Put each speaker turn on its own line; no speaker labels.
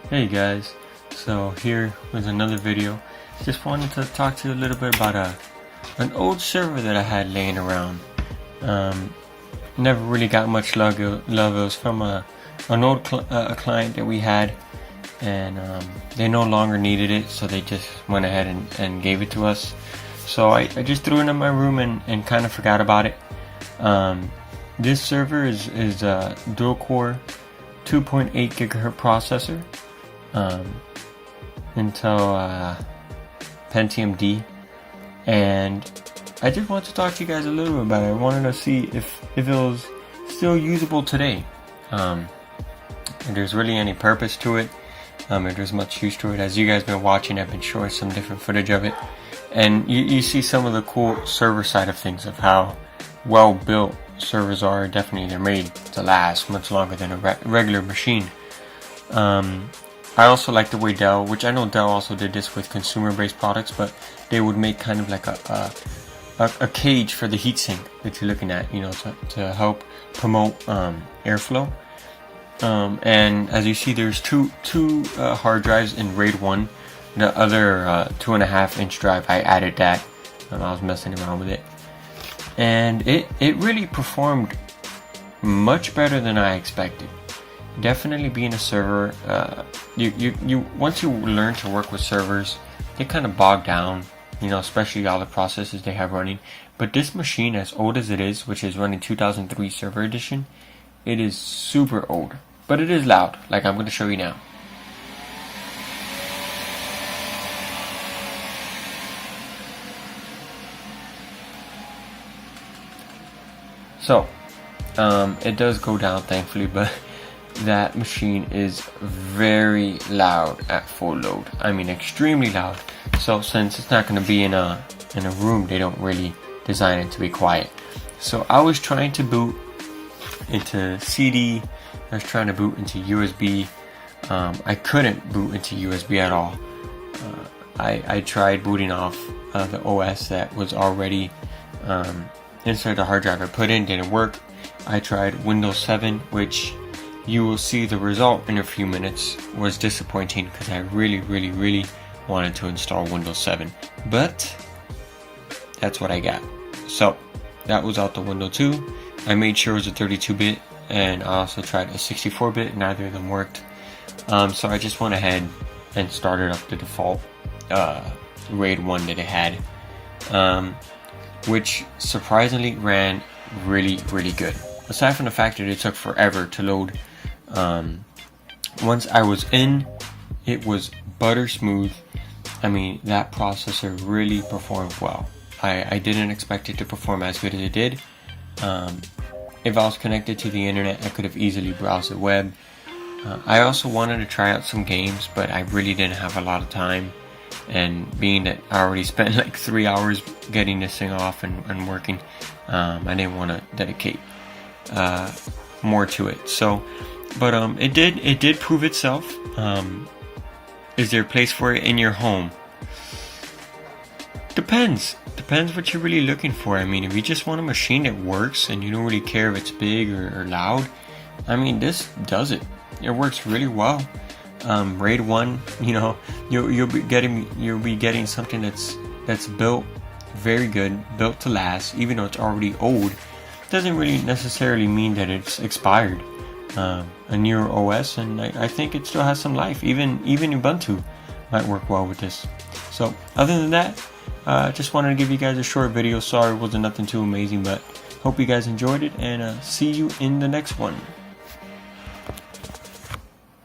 Hey guys, so here was another video. Just wanted to talk to you a little bit about an old server that I had laying around. Never really got much love. It was from an old client that we had, and they no longer needed it, so they just went ahead and gave it to us. So I just threw it in my room and kind of forgot about it. This server is a dual core 2.8 gigahertz processor, Intel Pentium D, and I just want to talk to you guys a little bit about it. I wanted to see if it was still usable today. If there's really any purpose to it, if there's much use to it. As you guys been watching, I've been showing some different footage of it, and you see some of the cool server side of things, of how well built servers are. Definitely they're made to last much longer than a regular machine. I also like the way Dell, which I know Dell also did this with consumer-based products, but they would make kind of like a cage for the heatsink that you're looking at, you know, to help promote airflow. And as you see, there's two hard drives in RAID 1. The other 2.5-inch drive, I added that. I was messing around with it, and it really performed much better than I expected. Definitely being a server, you once you learn to work with servers, they kind of bog down, you know, especially all the processes they have running. But this machine, as old as it is, which is running 2003 server edition, it is super old, but it is loud, like I'm going to show you now. So it does go down, thankfully, but that machine is very loud at full load. I mean, extremely loud. So since it's not going to be in a room, they don't really design it to be quiet. So I was trying to boot into CD. I was trying to boot into USB. I couldn't boot into USB at all. I tried booting off the OS that was already inside the hard drive I put in, didn't work. I tried Windows 7, which you will see the result in a few minutes, was disappointing because I really wanted to install Windows 7, but that's what I got. So that was out the window too. I made sure it was a 32-bit, and I also tried a 64-bit. Neither of them worked. So I just went ahead and started up the default RAID 1 that it had, which surprisingly ran really good. Aside from the fact that it took forever to load, once I was in, it was butter smooth. I mean, that processor really performed well. I didn't expect it to perform as good as it did. If I was connected to the internet, I could have easily browsed the web. I also wanted to try out some games, but I really didn't have a lot of time. And being that I already spent like 3 hours getting this thing off and working, I didn't want to dedicate more to it. So, but it did prove itself. Is there a place for it in your home? Depends what you're really looking for. I mean, if you just want a machine that works and you don't really care if it's big or loud, I mean, this does it. It works really well. RAID 1, you know, you'll be getting something that's built very good, built to last. Even though it's already old, doesn't really necessarily mean that it's expired. A newer OS, and I think it still has some life. Even Ubuntu might work well with this. So other than that, just wanted to give you guys a short video. Sorry it wasn't nothing too amazing, but hope you guys enjoyed it, and see you in the next one.